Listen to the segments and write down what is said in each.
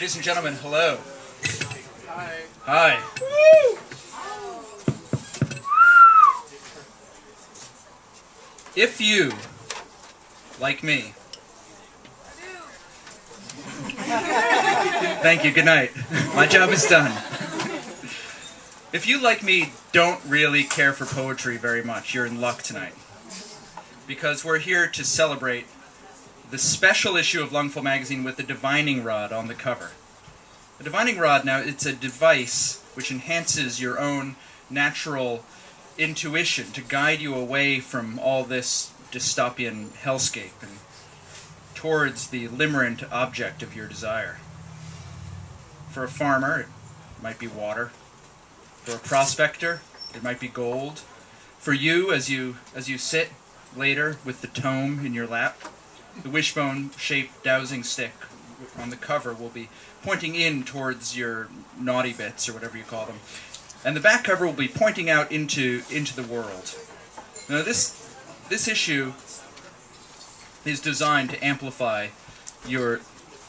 Ladies and gentlemen, hello. Hi. Hi. If you, like me, thank you, good night. My job is done. If you, like me, don't really care for poetry very much, you're in luck tonight. Because we're here to celebrate the special issue of Lungfull magazine with the divining rod on the cover. The divining rod, now, it's a device which enhances your own natural intuition to guide you away from all this dystopian hellscape and towards the limerent object of your desire. For a farmer, it might be water. For a prospector, it might be gold. For you, as you sit later with the tome in your lap, the wishbone-shaped dowsing stick on the cover will be pointing in towards your naughty bits, or whatever you call them. And the back cover will be pointing out into the world. Now this issue is designed to amplify your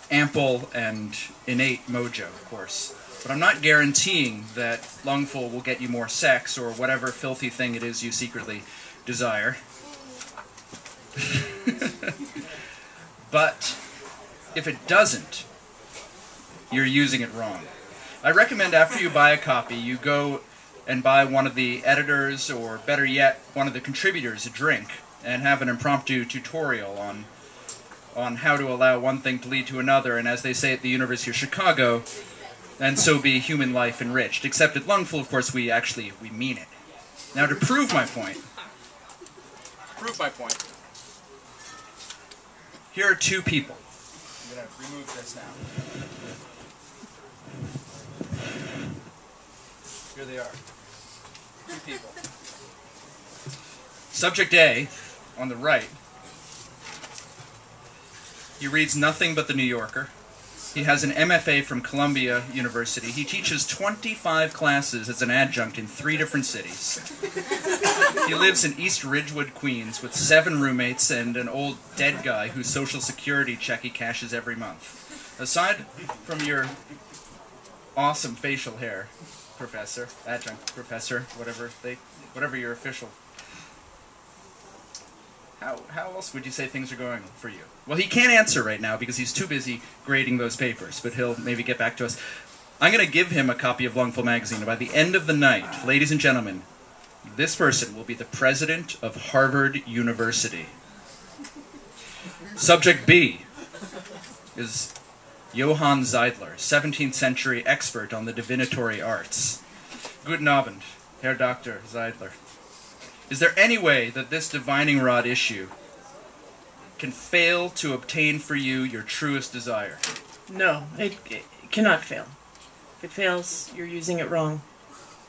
ample and innate mojo, of course. But I'm not guaranteeing that Lungfull will get you more sex or whatever filthy thing it is you secretly desire. But if it doesn't, you're using it wrong. I recommend after you buy a copy, you go and buy one of the editors, or better yet, one of the contributors a drink, and have an impromptu tutorial on how to allow one thing to lead to another, and as they say at the University of Chicago, and so be human life enriched. Except at Lungfull, of course, we mean it. Now, to prove my point, here are two people. I'm going to remove this now. Here they are. Two people. Subject A, on the right, he reads nothing but the New Yorker. He has an MFA from Columbia University. He teaches 25 classes as an adjunct in 3 different cities. He lives in East Ridgewood, Queens, with 7 roommates and an old dead guy whose Social Security check he cashes every month. Aside from your awesome facial hair, professor, adjunct professor, whatever your official. How else would you say things are going for you? Well, he can't answer right now because he's too busy grading those papers, but he'll maybe get back to us. I'm going to give him a copy of Lungfull magazine, and by the end of the night, ladies and gentlemen, this person will be the president of Harvard University. Subject B is Johann Zeidler, 17th century expert on the divinatory arts. Guten Abend, Herr Dr. Zeidler. Is there any way that this divining rod issue can fail to obtain for you your truest desire? No, it cannot fail. If it fails, you're using it wrong.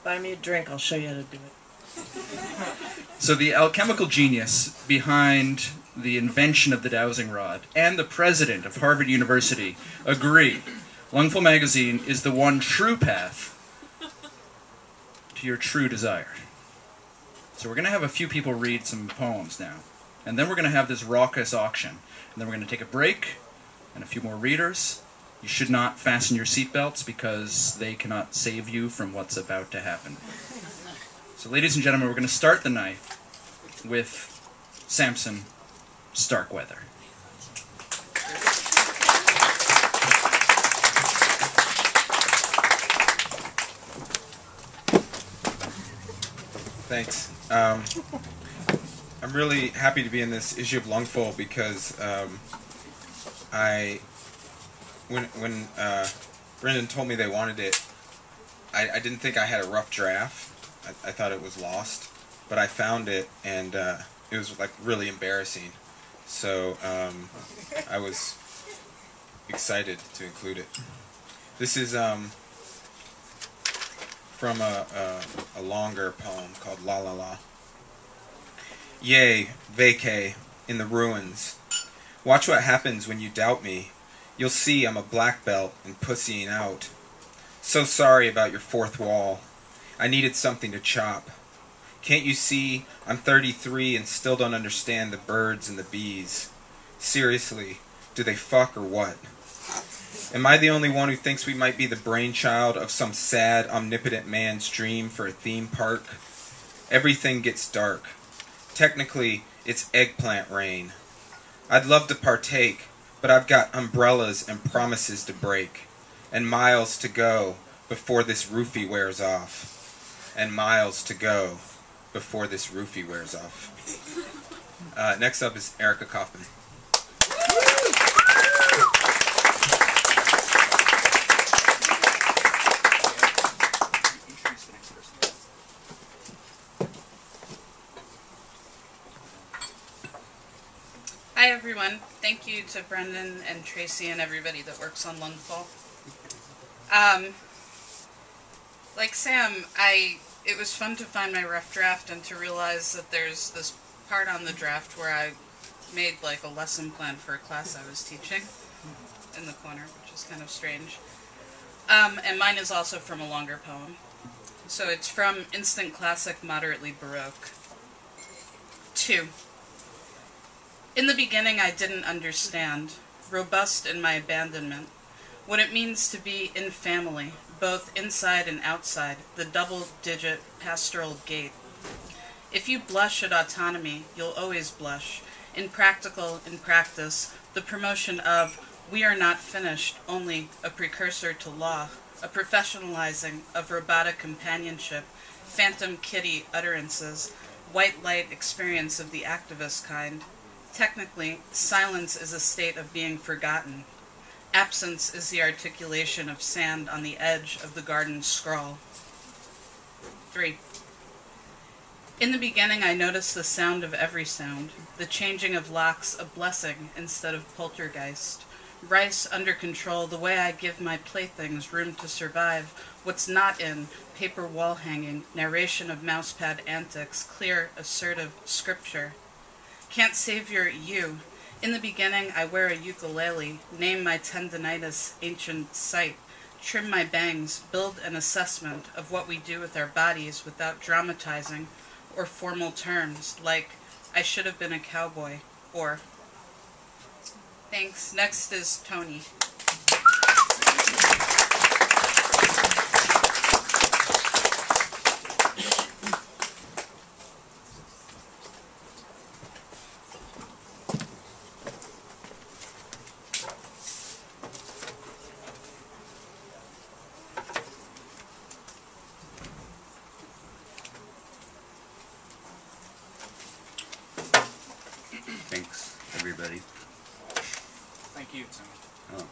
Buy me a drink, I'll show you how to do it. So the alchemical genius behind the invention of the dowsing rod and the president of Harvard University agree. Lungfull magazine is the one true path to your true desire. So we're going to have a few people read some poems now. And then we're going to have this raucous auction. And then we're going to take a break and a few more readers. You should not fasten your seatbelts because they cannot save you from what's about to happen. So ladies and gentlemen, we're going to start the night with Samson Starkweather. Thanks. I'm really happy to be in this issue of Lungfull because when Brendan told me they wanted it, I didn't think I had a rough draft. I thought it was lost, but I found it, and it was like really embarrassing. So I was excited to include it. This is from a longer poem called La La La. Yea, vacay, in the ruins. Watch what happens when you doubt me. You'll see I'm a black belt and pussying out. So sorry about your fourth wall. I needed something to chop. Can't you see I'm 33 and still don't understand the birds and the bees? Seriously, do they fuck or what? Am I the only one who thinks we might be the brainchild of some sad, omnipotent man's dream for a theme park? Everything gets dark. Technically, it's eggplant rain. I'd love to partake, but I've got umbrellas and promises to break, and miles to go before this roofie wears off. And miles to go before this roofie wears off. Next up is Erica Kaufman. Hi everyone. Thank you to Brendan and Tracy and everybody that works on Lungfull. Like Sam, it was fun to find my rough draft and to realize that there's this part on the draft where I made like a lesson plan for a class I was teaching in the corner, which is kind of strange. And mine is also from a longer poem. So it's from Instant Classic, Moderately Baroque. 2. In the beginning I didn't understand, robust in my abandonment, what it means to be in family, both inside and outside, the double-digit pastoral gate. If you blush at autonomy, you'll always blush. In practice, the promotion of we are not finished, only a precursor to law, a professionalizing of robotic companionship, phantom kitty utterances, white light experience of the activist kind. Technically, silence is a state of being forgotten. Absence is the articulation of sand on the edge of the garden scrawl. 3. In the beginning I noticed the sound of every sound, the changing of locks a blessing instead of poltergeist. Rice under control, the way I give my playthings room to survive, what's not in, paper wall hanging, narration of mousepad antics, clear, assertive scripture. Can't savor you. In the beginning, I wear a ukulele, name my tendinitis ancient sight, trim my bangs, build an assessment of what we do with our bodies without dramatizing or formal terms, like, I should have been a cowboy, or... Thanks. Next is Tony. Thanks, everybody. Thank you, Tony. Oh,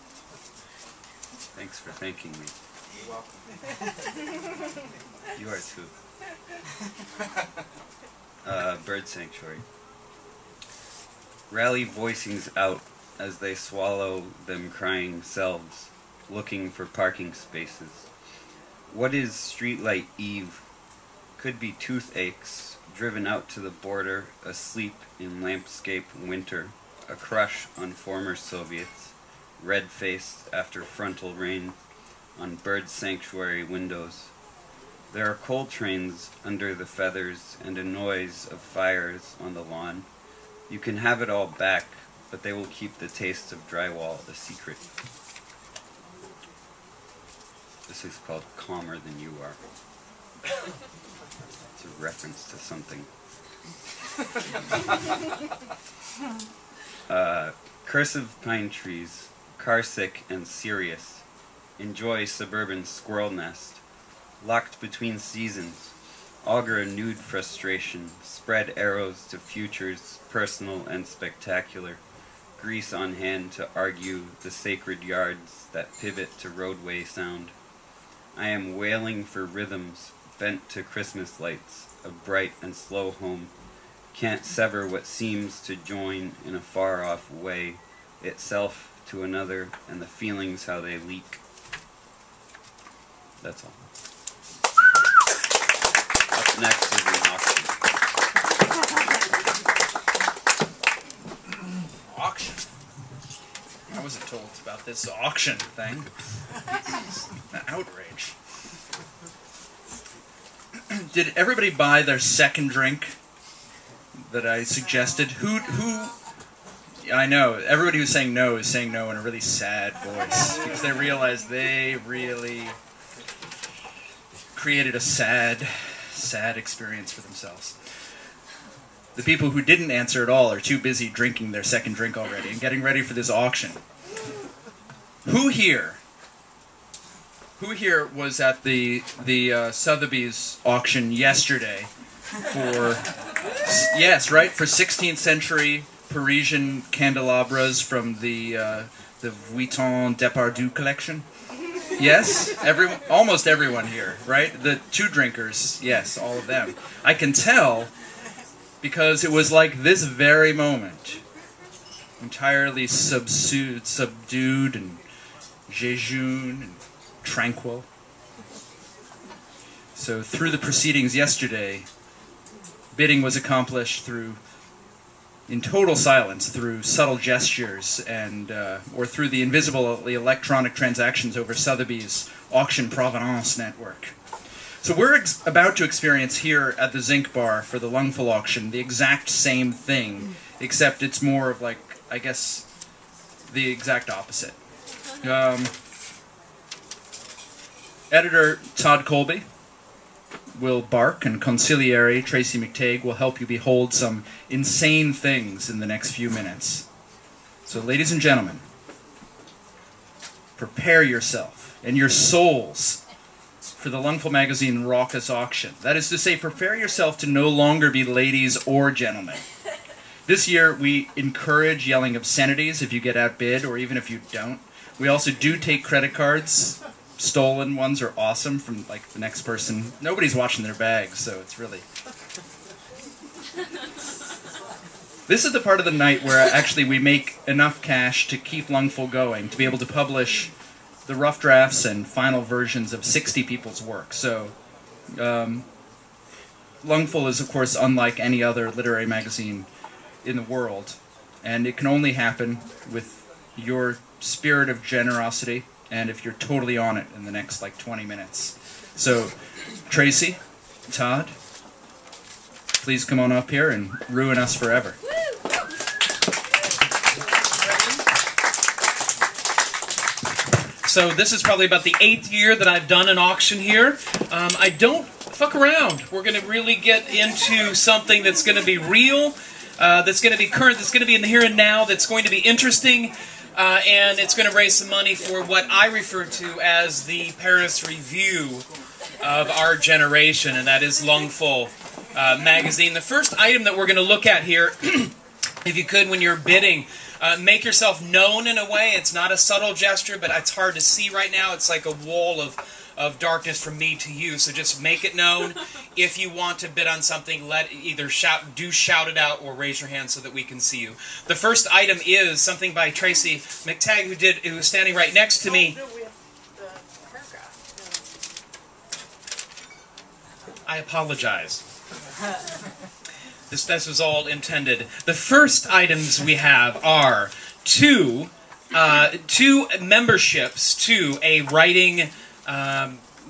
thanks for thanking me. You're welcome. You are too. Bird Sanctuary. Rally voicings out as they swallow them crying selves, looking for parking spaces. What is streetlight eve? Could be toothaches, driven out to the border, asleep in lampscape winter, a crush on former Soviets, red-faced after frontal rain, on bird sanctuary windows. There are coal trains under the feathers and a noise of fires on the lawn. You can have it all back, but they will keep the taste of drywall a secret. This is called Calmer Than You Are. It's a reference to something. Cursive pine trees, carsick and serious. Enjoy suburban squirrel nest. Locked between seasons. Augur a nude frustration. Spread arrows to futures, personal and spectacular. Grease on hand to argue the sacred yards that pivot to roadway sound. I am wailing for rhythms, bent to Christmas lights, a bright and slow home. Can't sever what seems to join in a far-off way, itself to another, and the feelings how they leak. That's all. Up next is an auction. Auction? I wasn't told about this auction thing. An outrage. Did everybody buy their second drink that I suggested? Who I know. Everybody who's saying no is saying no in a really sad voice because they realize they really created a sad, sad experience for themselves. The people who didn't answer at all are too busy drinking their second drink already and getting ready for this auction. Who here was at the Sotheby's auction yesterday for, yes, right, for 16th century Parisian candelabras from the Vuitton Depardieu collection? Yes? Almost everyone here, right? The two drinkers, yes, all of them. I can tell because it was like this very moment, entirely subdued and jejune and tranquil. So through the proceedings yesterday, bidding was accomplished in total silence, through subtle gestures and or through the invisible electronic transactions over Sotheby's Auction Provenance network. So we're about to experience here at the Zinc Bar for the Lungfull auction the exact same thing, except it's more of like, I guess, the exact opposite. Editor Todd Colby will bark, and consigliere Tracy McTague will help you behold some insane things in the next few minutes. So, ladies and gentlemen, prepare yourself and your souls for the Lungfull magazine raucous auction. That is to say, prepare yourself to no longer be ladies or gentlemen. This year, we encourage yelling obscenities if you get outbid, or even if you don't. We also do take credit cards. Stolen ones are awesome from like the next person. Nobody's watching their bags, so it's really... This is the part of the night where actually we make enough cash to keep Lungfull going, to be able to publish the rough drafts and final versions of 60 people's work. So, Lungfull is, of course, unlike any other literary magazine in the world, and it can only happen with your spirit of generosity, and if you're totally on it in the next, like, 20 minutes. So, Tracy, Todd, please come on up here and ruin us forever. So this is probably about the 8th year that I've done an auction here. I don't fuck around. We're going to really get into something that's going to be real, that's going to be current, that's going to be in the here and now, that's going to be interesting, and it's going to raise some money for what I refer to as the Paris Review of our generation, and that is Lungfull magazine. The first item that we're going to look at here, if you could, when you're bidding, make yourself known in a way. It's not a subtle gesture, but it's hard to see right now. It's like a wall of darkness from me to you. So just make it known. If you want to bid on something, either shout it out or raise your hand so that we can see you. The first item is something by Tracy McTague, who was standing right next to me. No, we have the paragraph. I apologize. This was all intended. The first items we have are two memberships to a writing,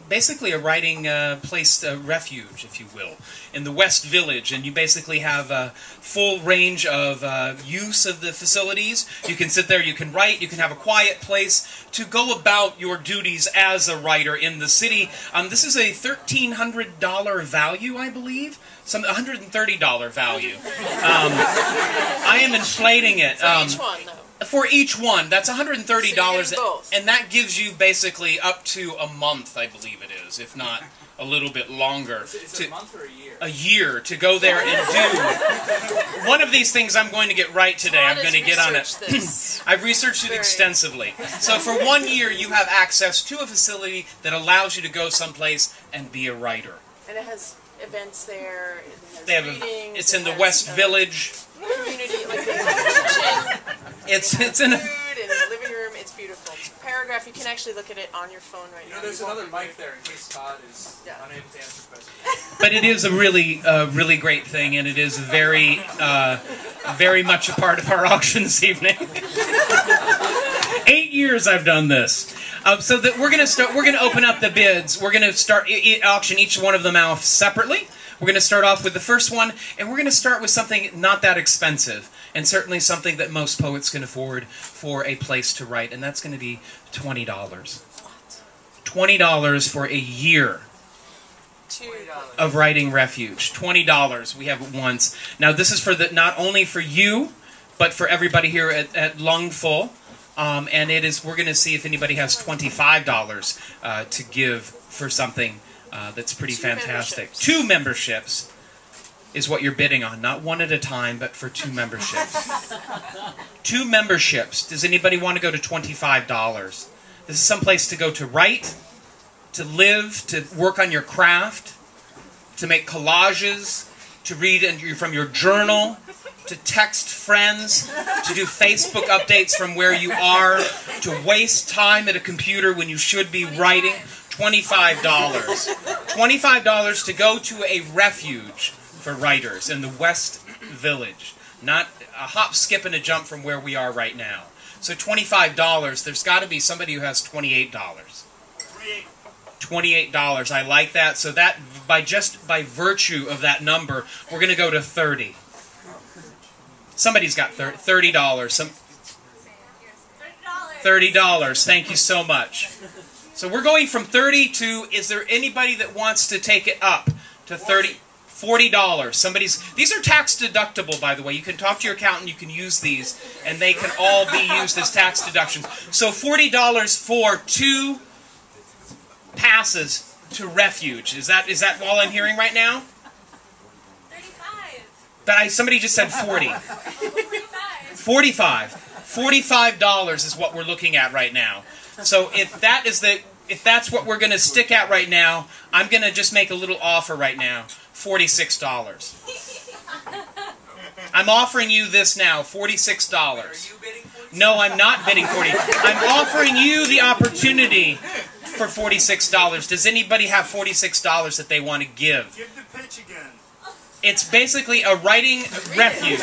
basically a writing place, refuge, if you will, in the West Village. And you basically have a full range of use of the facilities. You can sit there, you can write, you can have a quiet place to go about your duties as a writer in the city. This is a $1,300 value, I believe. Some $130 value. I am inflating it. For each one, though. For each one, that's $130, So you're getting both. and that gives you basically up to a month, I believe it is, if not a little bit longer. Is it a month or a year? A year to go there and do. One of these things I'm going to get right today. I'm going to get on it. I've researched it extensively. So for 1 year, you have access to a facility that allows you to go someplace and be a writer. And it has events there. It has They have readings. it's in it the has, West Village. Community, like there's a kitchen. It's in a... Food and a living room. It's beautiful. Paragraph. You can actually look at it on your phone right now. There's You won't another regret mic there in case Todd is unable to answer questions. But it is a really great thing, and it is very much a part of our auction this evening. 8 years I've done this. So that we're going to open up the bids. We're going to auction each one of them out separately. We're going to start off with the first one, and we're going to start with something not that expensive, and certainly something that most poets can afford for a place to write, and that's going to be $20. $20 for a year of writing refuge. $20. We have it once. Now this is for not only for you, but for everybody here at Lungfull. And it is. We're going to see if anybody has $25 to give for something that's pretty fantastic. 2 memberships is what you're bidding on. Not one at a time, but for 2 memberships. 2 memberships. Does anybody want to go to $25? This is some place to go to write, to live, to work on your craft, to make collages, to read from your journal, to text friends, to do Facebook updates from where you are, to waste time at a computer when you should be writing. $25. $25 to go to a refuge for writers in the West Village. Not a hop, skip, and a jump from where we are right now. So $25, there's got to be somebody who has $28. $28. I like that. So that by virtue of that number, we're going to go to 30. Somebody's got $30. $30. Thank you so much. So we're going from 30 to, is there anybody that wants to take it up to 30? $40. These are tax deductible, by the way. You can talk to your accountant, you can use these, and they can all be used as tax deductions. So $40 for 2 passes to refuge. Is that all I'm hearing right now? 35. But somebody just said 40. 45. $45 is what we're looking at right now. So if that's what we're going to stick at right now, I'm going to just make a little offer right now. $46. I'm offering you this now, $46. Are you bidding $46? No, I'm not bidding $40. I'm offering you the opportunity for $46. Does anybody have $46 that they want to give? Give the pitch again. It's basically a writing refuge.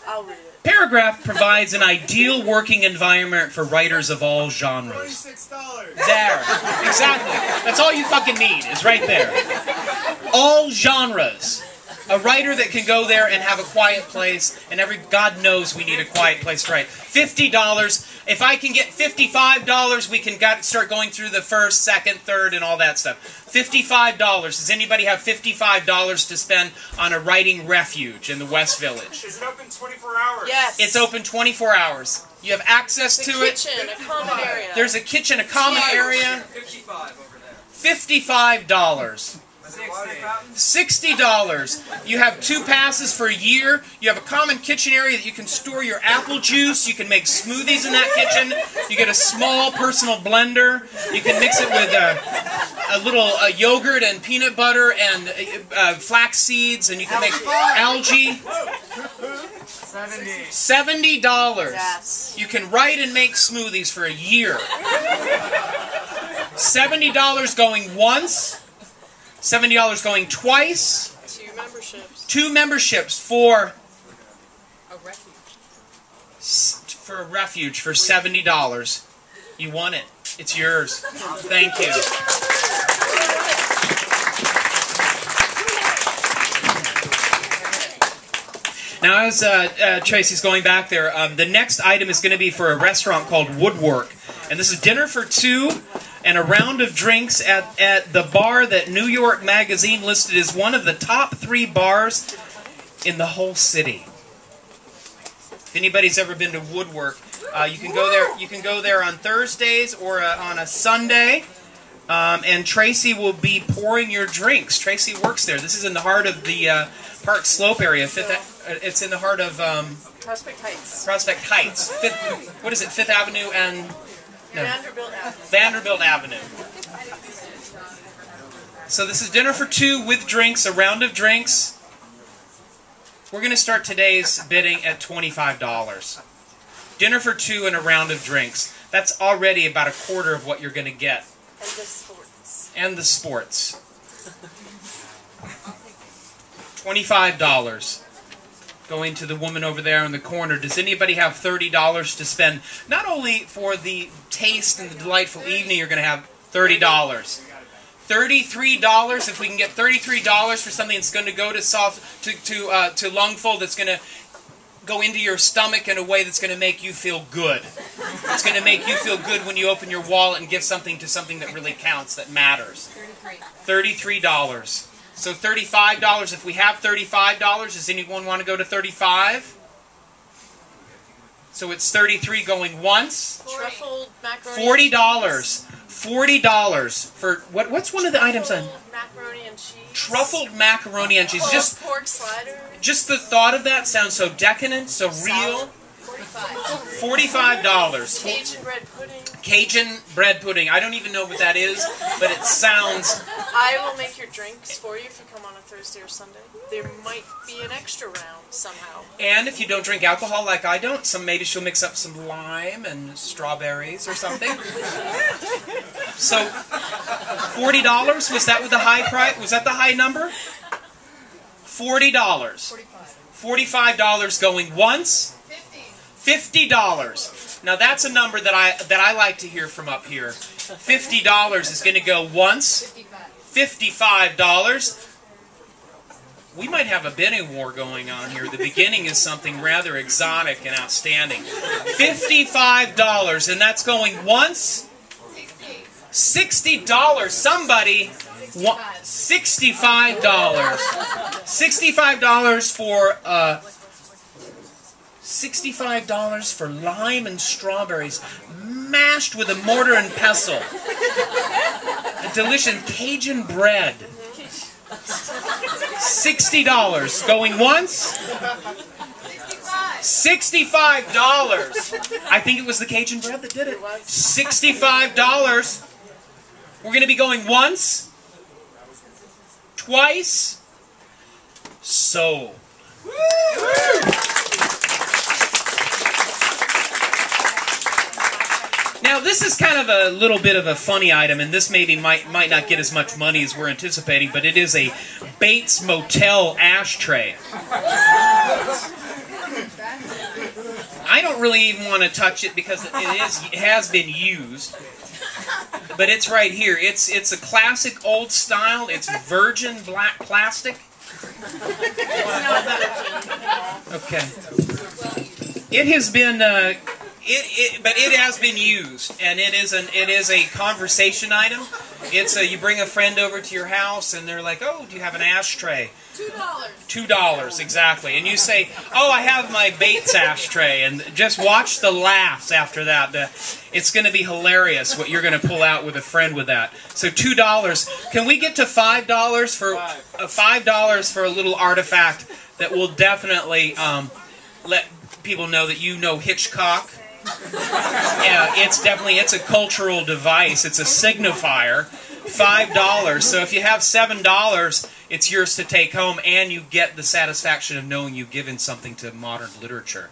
I'll read it. Paragraph provides an ideal working environment for writers of all genres. $46. There. Exactly. That's all you fucking need, is right there. All genres. A writer that can go there and have a quiet place, and God knows we need a quiet place to write. $50. If I can get $55, we can start going through the first, second, third, and all that stuff. $55. Does anybody have $55 to spend on a writing refuge in the West Village? Is it open 24 hours? Yes. It's open 24 hours. You have access to it. Kitchen, a common area. There's a kitchen, a common area. 55 over there. $55. $60. You have 2 passes for a year. You have a common kitchen area that you can store your apple juice. You can make smoothies in that kitchen. You get a small personal blender. You can mix it with a little yogurt and peanut butter and flax seeds, and you can make algae. $70. Yes. You can write and make smoothies for a year. $70 going once. $70 going twice. 2 memberships. 2 memberships for A refuge. a refuge for $70. You won it. It's yours. Thank you. Now, as Tracy's going back there, the next item is going to be for a restaurant called Woodwork. And this is dinner for 2 and a round of drinks at the bar that New York Magazine listed as one of the top 3 bars in the whole city. If anybody's ever been to Woodwork, you can go there. You can go there on Thursdays or on a Sunday. And Tracy will be pouring your drinks. Tracy works there. This is in the heart of the Park Slope area. It's in the heart of Prospect Heights. Prospect Heights. What is it? 5th Avenue and no. Vanderbilt Avenue. Vanderbilt Avenue. So this is dinner for 2 with drinks, a round of drinks. We're going to start today's bidding at $25. Dinner for 2 and a round of drinks. That's already about a quarter of what you're going to get. And the sports. And the sports. $25. Going to the woman over there in the corner. Does anybody have $30 to spend? Not only for the taste and the delightful evening you're going to have, $30. $33. If we can get $33 for something that's going to go to Lungfull, that's going to go into your stomach in a way that's going to make you feel good. It's going to make you feel good when you open your wallet and give something to something that really counts, that matters. $33. So $35. If we have $35, does anyone want to go to $35? So it's $33 going once. Truffled macaroni. $40. $40 for what's one of the items on? Macaroni and cheese. Truffled macaroni and cheese. Just pork sliders. Just the thought of that sounds so decadent, so real. $45. Cajun bread pudding. Cajun bread pudding. I don't even know what that is, but it sounds... I will make your drinks for you if you come on a Thursday or Sunday. There might be an extra round somehow. And if you don't drink alcohol like I don't, maybe she'll mix up some lime and strawberries or something. So, $40, was that with the high price? Was that the high number? $40. $45 going once. $50. Now that's a number that I like to hear from up here. $50 is going to go once. $55. We might have a bidding war going on here. The beginning is something rather exotic and outstanding. $55, and that's going once. $60. Somebody. $65. $65 for $65 for lime and strawberries mashed with a mortar and pestle. A delicious Cajun bread. $60 going once. $65. I think it was the Cajun bread that did it. $65. We're going to be going once. Twice. Sold. Now this is kind of a little bit of a funny item, and this maybe might not get as much money as we're anticipating, but it is a Bates Motel ashtray. I don't really even want to touch it because it has been used. But it's right here. It's a classic old style. It's virgin black plastic. Okay. It has been but it has been used, and it is a conversation item. It's you bring a friend over to your house, and they're like, "Oh, do you have an ashtray?" $2, exactly. And you say, "Oh, I have my Bates ashtray," and just watch the laughs after that. It's going to be hilarious what you're going to pull out with a friend with that. So $2. Can we get to $5 for $5 for a little artifact that will definitely let people know that you know Hitchcock? Yeah, it's a cultural device. It's a signifier. $5. So if you have $7, it's yours to take home, and you get the satisfaction of knowing you've given something to modern literature.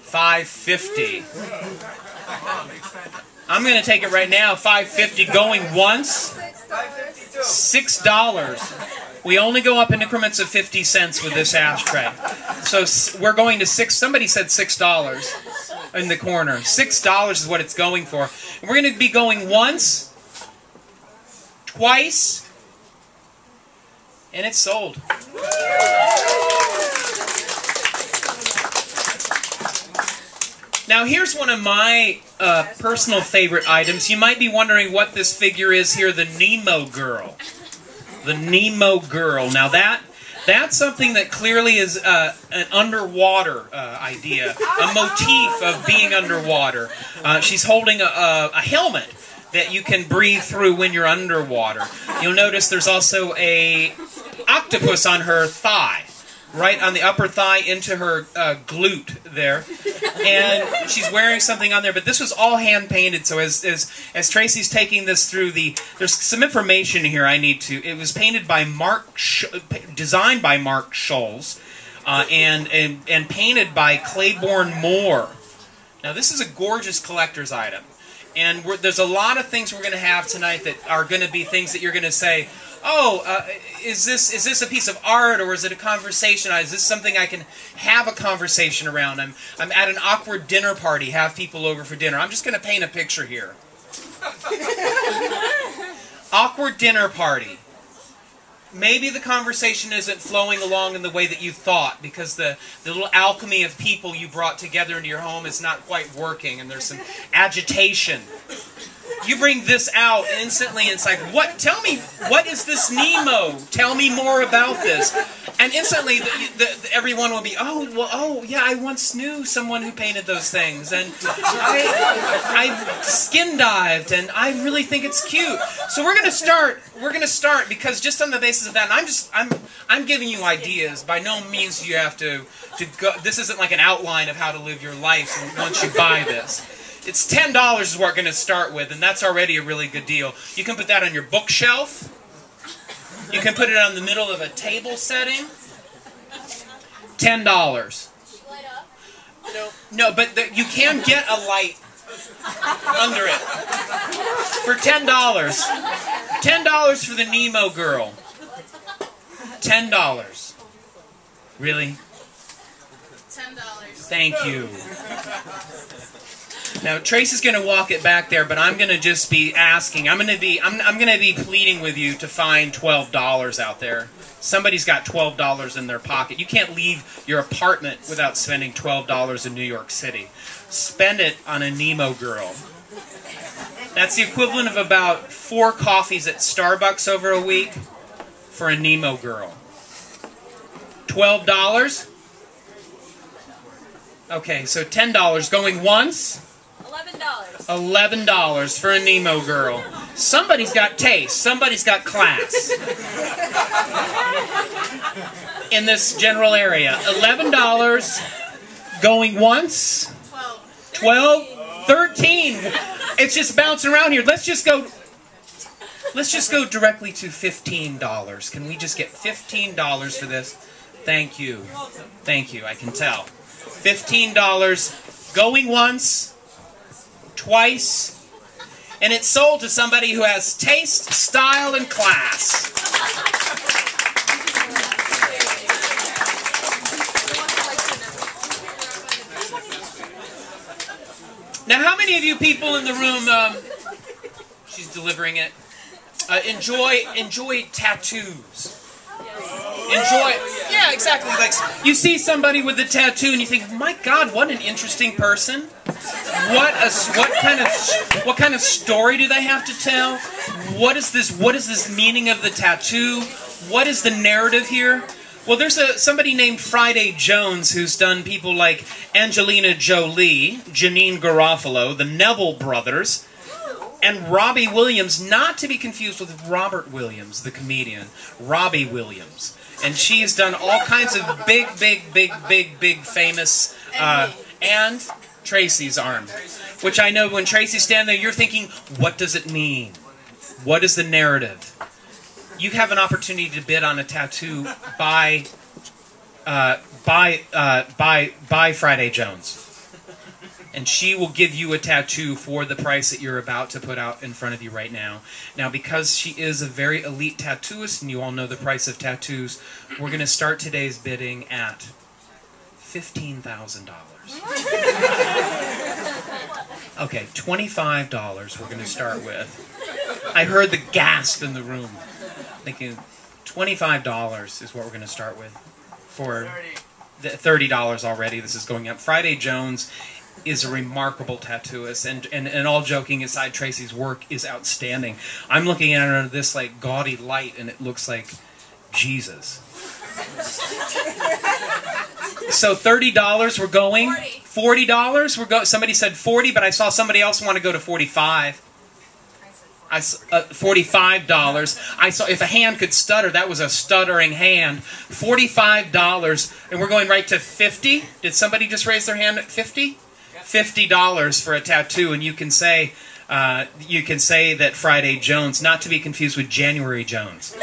$5.50. I'm going to take it right now. $5.50 going once. $6. We only go up in increments of 50 cents with this ashtray. So we're going to somebody said $6 in the corner. $6 is what it's going for. And we're going to be going once, twice, and it's sold. Now here's one of my personal favorite items. You might be wondering what this figure is here, the Nemo girl. The Nemo girl. Now that's something that clearly is an underwater idea, a motif of being underwater. She's holding a helmet that you can breathe through when you're underwater. You'll notice there's also a octopus on her thigh, right on the upper thigh into her glute there. And she's wearing something on there, but this was all hand-painted, so as Tracy's taking this through there's some information here I need to... It was painted by designed by Mark Scholes, and painted by Claiborne Moore. Now this is a gorgeous collector's item. And there's a lot of things we're going to have tonight that are going to be things that you're going to say, "Oh, is this a piece of art, or is it a conversation? Is this something I can have a conversation around? I'm at an awkward dinner party, have people over for dinner. I'm just going to paint a picture here." Awkward dinner party. Maybe the conversation isn't flowing along in the way that you thought because the little alchemy of people you brought together into your home is not quite working and there's some agitation. You bring this out and instantly it's like, what? Tell me, what is this Nemo? Tell me more about this. And instantly everyone will be, oh yeah, I once knew someone who painted those things. And I skin dived and I really think it's cute. So we're gonna start because just on the basis of that, and I'm giving you ideas. By no means do you have to go, this isn't like an outline of how to live your life once you buy this. It's $10 is what we're going to start with, and that's already a really good deal. You can put that on your bookshelf. You can put it on the middle of a table setting. $10. No, but you can get a light under it for $10. $10 for the Nemo girl. $10. Really? $10. Thank you. Now Tracy's going to walk it back there, but I'm going to just be asking. I'm going to be pleading with you to find $12 out there. Somebody's got $12 in their pocket. You can't leave your apartment without spending $12 in New York City. Spend it on a Nemo girl. That's the equivalent of about 4 coffees at Starbucks over a week for a Nemo girl. $12? Okay, so $10 going once. $11 for a Nemo girl. Somebody's got taste. Somebody's got class. In this general area. $11 going once. 12. 13. It's just bouncing around here. Let's just go directly to $15. Can we just get $15 for this? Thank you. Thank you. I can tell. $15 going once. Twice, and it's sold to somebody who has taste, style, and class. Now, how many of you people in the room, she's delivering it, enjoy tattoos? Yeah, exactly. Like you see somebody with a tattoo, and you think, "My God, what an interesting person! What kind of story do they have to tell? What is this meaning of the tattoo? What is the narrative here?" Well, there's somebody named Friday Jones who's done people like Angelina Jolie, Janine Garofalo, the Neville brothers, and Robbie Williams, not to be confused with Robert Williams, the comedian. Robbie Williams. And she's done all kinds of big famous, and Tracy's arm. Which I know when Tracy's standing there, you're thinking, what does it mean? What is the narrative? You have an opportunity to bid on a tattoo by Friday Jones. And she will give you a tattoo for the price that you're about to put out in front of you right now. Now, because she is a very elite tattooist, and you all know the price of tattoos, we're going to start today's bidding at $15,000. Okay, $25 we're going to start with. I heard the gasp in the room. Thinking, $25 is what we're going to start with. For $30 already, this is going up. Friday Jones is a remarkable tattooist, and all joking aside, Tracy's work is outstanding. I'm looking at her under this like gaudy light, and it looks like Jesus. So $30 we're going. $40 we're going. Somebody said 40, but I saw somebody else want to go to 45. $45. I saw if a hand could stutter, that was a stuttering hand. $45, and we're going right to 50. Did somebody just raise their hand at 50? $50 for a tattoo, and you can say that Friday Jones, not to be confused with January Jones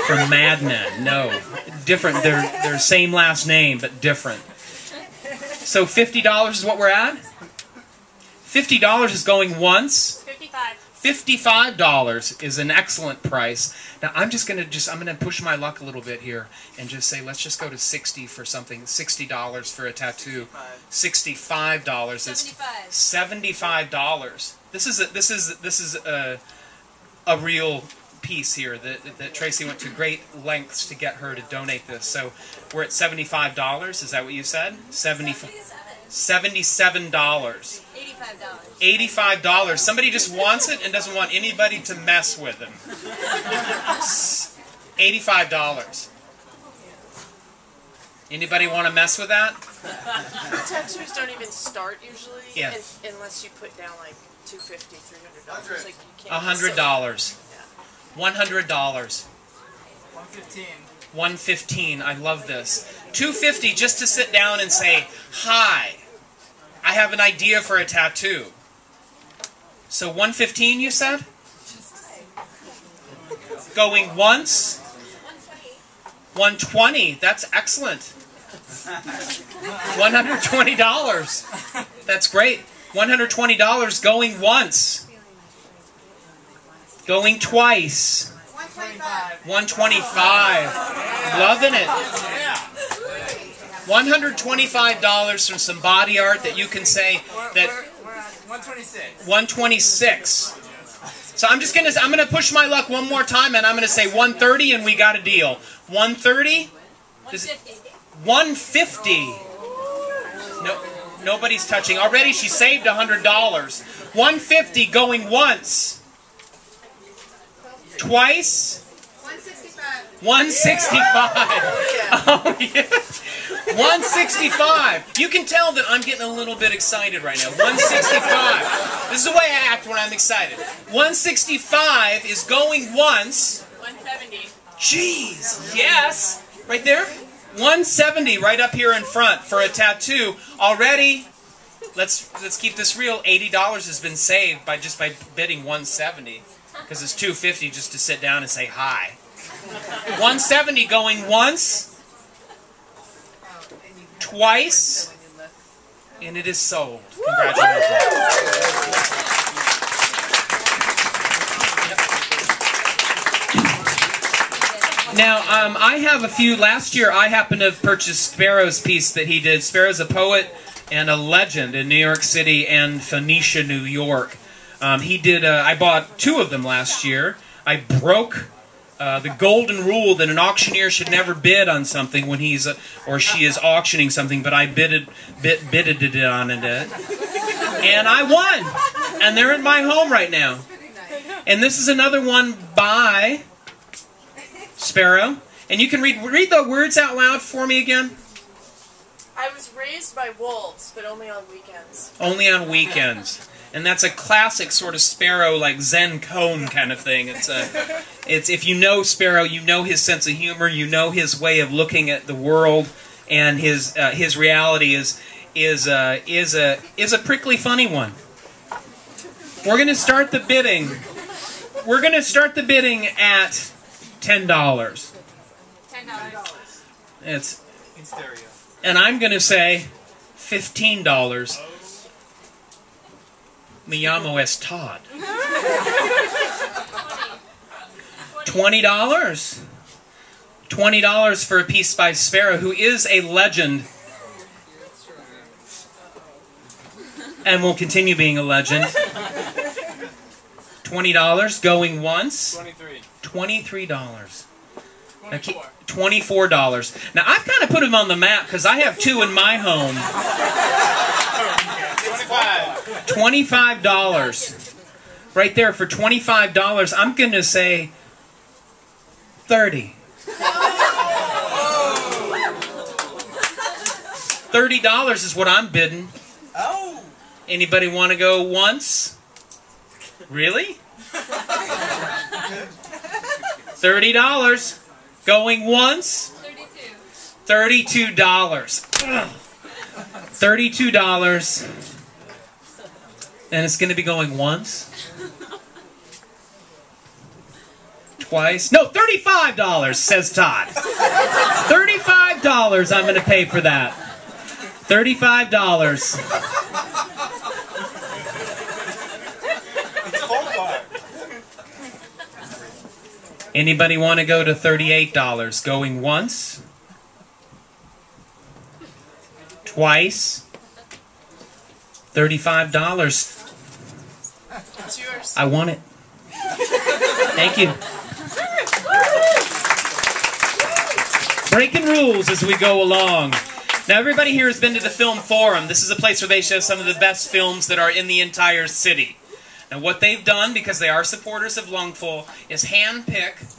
from Mad Men. No, different. They're same last name but different. So $50 is what we're at. $50 is going once. $55 is an excellent price. Now I'm gonna push my luck a little bit here and just say let's just go to 60 for something. $60 for a tattoo. $65 is $75. This is a real piece here that Tracy went to great lengths to get her to donate this. So we're at $75. Is that what you said? $77. $85. $85. Somebody just wants it and doesn't want anybody to mess with them. $85. Anybody want to mess with that? The tattoos don't even start usually, Yeah. unless you put down like $250, $300. Like you can't. $100. $100. 115. $115. I love this. $250 just to sit down and say, "Hi, I have an idea for a tattoo." So $115, you said? Going once. $120. That's excellent. $120. That's great. $120 going once. Going twice. $125. Loving it. $125 from some body art that you can say that. We're at 126. 126. So I'm gonna push my luck one more time, and I'm gonna say 130, and we got a deal. 130. 150. No, nobody's touching. Already she saved $100. 150 going once. Twice. 165. Oh, yeah. 165. You can tell that I'm getting a little bit excited right now. 165. This is the way I act when I'm excited. 165 is going once. 170. Jeez. Yes. Right there. 170 right up here in front for a tattoo. Already, let's keep this real. $80 has been saved by bidding 170. Because it's $250 just to sit down and say hi. 170 going once, twice, and it is sold. Congratulations. Now, I have a few. Last year, I happened to have purchased Sparrow's piece that he did. Sparrow's a poet and a legend in New York City and Phoenicia, New York. He did. I bought 2 of them last year. I broke the golden rule that an auctioneer should never bid on something when he's or she is auctioning something. But I bidded on it, and I won. And they're in my home right now. And this is another one by Sparrow. And you can read the words out loud for me again. I was raised by wolves, but only on weekends. Only on weekends. And that's a classic sort of Sparrow, like Zen koan kind of thing. It's if you know Sparrow, you know his sense of humor, you know his way of looking at the world, and his reality is a prickly, funny one. We're going to start the bidding. We're going to start the bidding at $10. $10. It's In stereo. and I'm going to say $15. Me llamo es Todd. $20. $20 for a piece by Sparrow, who is a legend and will continue being a legend. $20 going once. 23. $23. Now, 24. $24. Now, I've kind of put him on the map because I have 2 in my home. 25. $25. Right there for $25, I'm going to say 30. $30 is what I'm bidding. Oh! Anybody want to go once? Really? $30. Going once? 32. $32. $32. And it's going to be going once. Twice. No, $35, says Todd. $35 I'm going to pay for that. $35. It's full bar. Anybody want to go to $38? Going once? Twice? $35. It's yours. I want it. Thank you. Breaking rules as we go along. Now, everybody here has been to the Film Forum. This is a place where they show some of the best films that are in the entire city. Now, what they've done, because they are supporters of Lungfull, is handpick.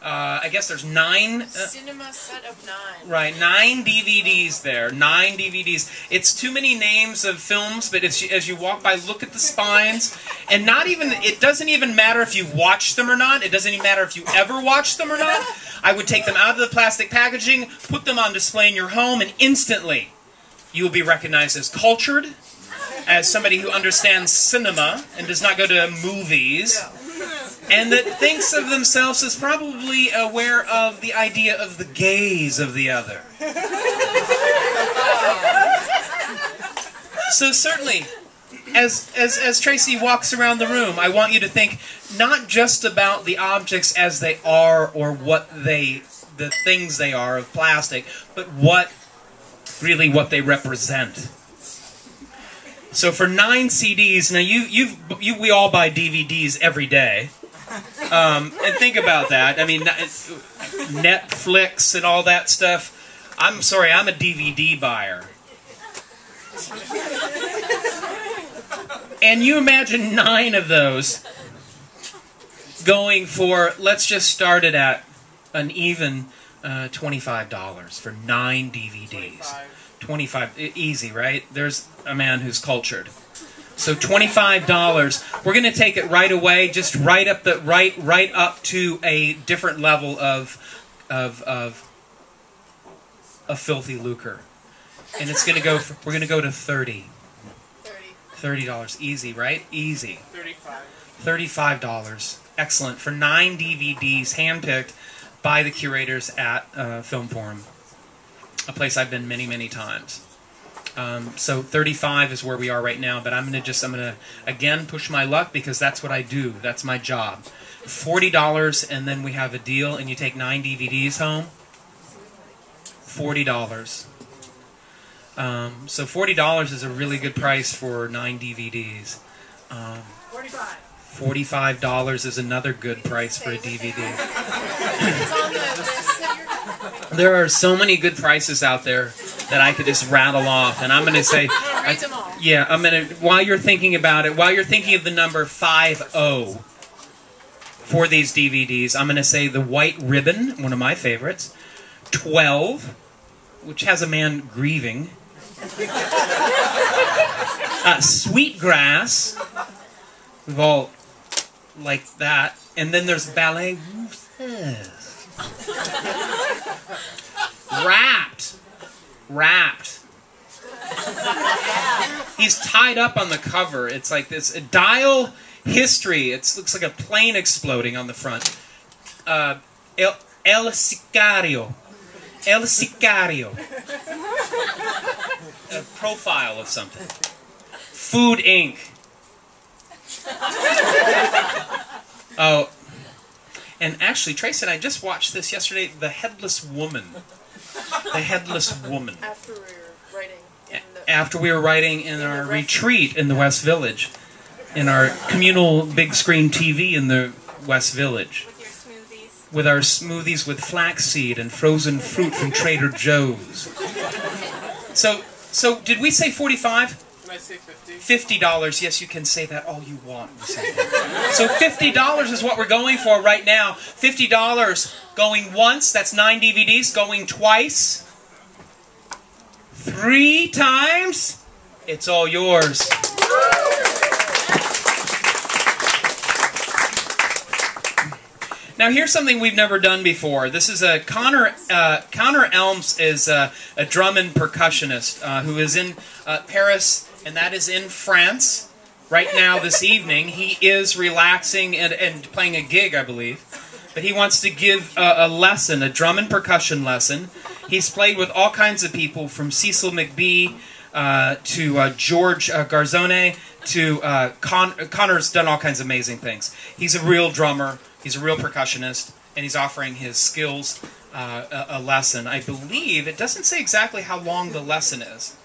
I guess there's 9... Cinema set of 9. Right, 9 DVDs there. 9 DVDs. It's too many names of films, but as you walk by, look at the spines. And it doesn't even matter if you watch them or not. It doesn't even matter if you ever watch them or not. I would take them out of the plastic packaging, put them on display in your home, and instantly you will be recognized as cultured, as somebody who understands cinema and does not go to movies, and that thinks of themselves as probably aware of the idea of the gaze of the other. So certainly, as Tracy walks around the room, I want you to think not just about the objects as they are or the things they are of plastic, but what they represent. So for 9 CDs, now we all buy DVDs every day. And think about that. I mean, Netflix and all that stuff. I'm sorry, I'm a DVD buyer. And you imagine 9 of those going for, let's just start it at an even $25 for 9 DVDs. 25, easy, right? There's a man who's cultured. So $25. We're going to take it right away, just right up to a different level of filthy lucre, and it's going to go. We're going to go to $30. $30, easy, right? Easy. $35. Excellent for 9 DVDs, handpicked by the curators at Film Forum, a place I've been many, many times. So 35 is where we are right now, but I'm gonna again push my luck because that's what I do. That's my job. $40, and then we have a deal, and you take 9 DVDs home. $40. So $40 is a really good price for 9 DVDs. $45 is another good price for a DVD. It's on the list that you're... There are so many good prices out there that I could just rattle off, and I'm going to say, Read them all. yeah, I'm going to, while you're thinking about it, while you're thinking of the number 50 for these DVDs, I'm going to say the White Ribbon, one of my favorites, 12, which has a man grieving, Sweetgrass, we've all liked that, and then there's Ballet Ruthless. Wrapped. He's tied up on the cover. It's like this dial history. It looks like a plane exploding on the front. El Sicario. A profile of something. Food Inc. Oh, and actually, Tracy and I just watched this yesterday. The Headless Woman. The Headless Woman. After we were writing in our retreat in the West Village, in our communal big screen TV in the West Village. With your smoothies. With our smoothies with flaxseed and frozen fruit from Trader Joe's. So did we say 45? Can I say 50? $50. Yes, you can say that all you want. So $50 is what we're going for right now. $50 going once, that's 9 DVDs. Going twice, 3 times, it's all yours. Now here's something we've never done before. This is a Connor Elms is a drum and percussionist who is in Paris, and that is in France. Right now, this evening, he is relaxing and playing a gig, I believe. But he wants to give a lesson, a drum and percussion lesson. He's played with all kinds of people, from Cecil McBee to George Garzone to Connor's done all kinds of amazing things. He's a real drummer. He's a real percussionist, and he's offering his skills a lesson. I believe, it doesn't say exactly how long the lesson is,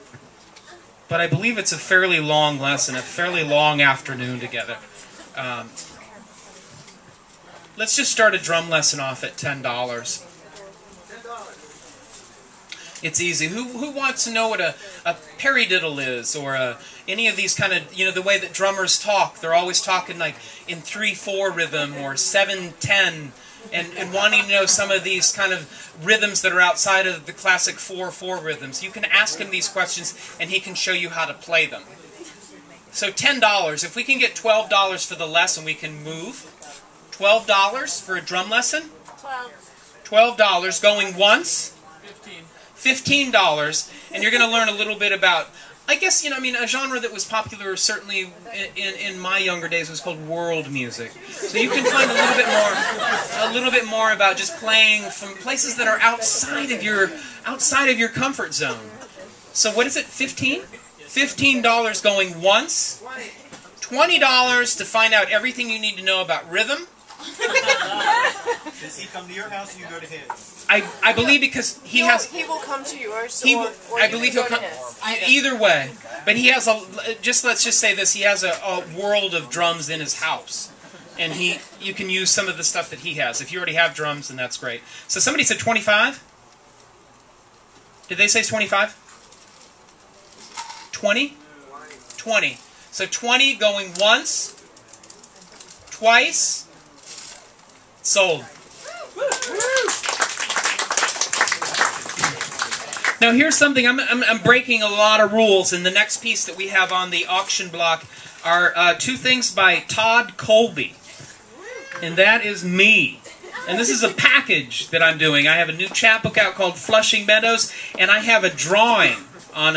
but I believe it's a fairly long lesson, a fairly long afternoon together. let's just start a drum lesson off at $10. It's easy. Who wants to know what a paradiddle is, or any of these kind of, the way that drummers talk? They're always talking like in 3/4 rhythm or 7/10, and wanting to know some of these kind of rhythms that are outside of the classic 4/4 rhythms. You can ask him these questions, and he can show you how to play them. So $10. If we can get $12 for the lesson, we can move. $12 for a drum lesson. $12 going once. $15, and you're going to learn a little bit about, I guess, a genre that was popular certainly in my younger days was called world music. So you can find a little bit more about just playing from places that are outside of your comfort zone. So what is it? $15 going once. $20 to find out everything you need to know about rhythm. Does he come to your house or you go to his? I believe because he will come to yours. I believe he'll come either way. But he has let's just say this: he has a world of drums in his house, and you can use some of the stuff that he has. If you already have drums, then that's great. So somebody said 25. Did they say 25? 20? 20. So 20 going once, twice, sold. Now here's something, I'm breaking a lot of rules, and the next piece that we have on the auction block are two things by Todd Colby. And that is me. And this is a package that I'm doing. I have a new chapbook out called Flushing Meadows, and I have a drawing on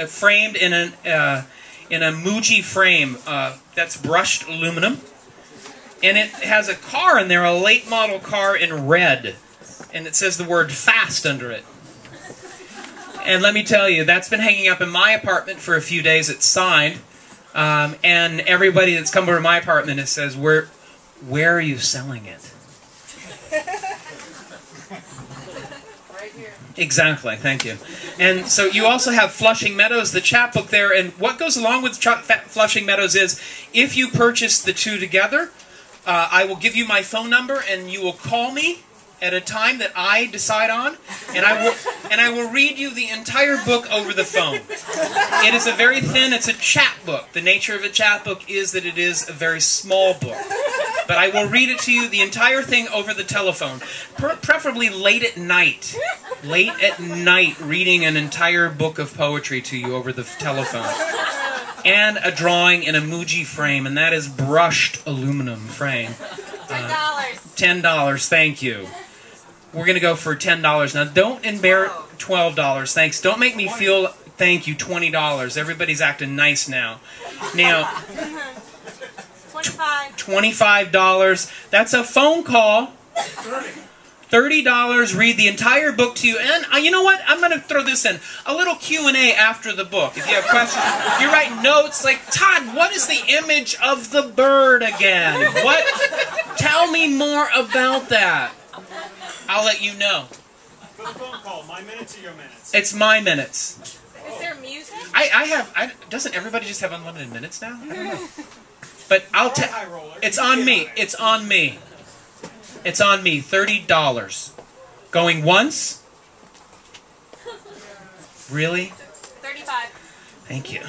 framed in a Muji frame that's brushed aluminum. And it has a car in there, a late model car in red. And it says the word fast under it. And let me tell you, that's been hanging up in my apartment for a few days. It's signed. And everybody that's come over to my apartment, it says, where are you selling it? Right here. Exactly, thank you. And so you also have Flushing Meadows, the chapbook there. And what goes along with Flushing Meadows is, if you purchase the two together, I will give you my phone number, and you will call me at a time that I decide on, and I will read you the entire book over the phone. It is a very thin, it's a chapbook. The nature of a chapbook is that it is a very small book. But I will read it to you, the entire thing, over the telephone. Preferably late at night. Late at night, reading an entire book of poetry to you over the telephone. And a drawing in a Muji frame, and that is brushed aluminum frame. $10, thank you. We're going to go for $10. Now, don't embarrass... $12, thanks. Don't make me feel... Thank you, $20. Everybody's acting nice now. Now... $25. That's a phone call. $30, read the entire book to you. And you know what? I'm going to throw this in. A little Q&A after the book. If you have questions, if you're writing notes like, Todd, what is the image of the bird again? What? Tell me more about that. I'll let you know. For the phone call, my minutes or your minutes? It's my minutes. Is there music? Doesn't everybody just have unlimited minutes now? I don't know. But I'll tell... It's on me. It's on me. It's on me. $30. Going once? Really? 35. Thank you.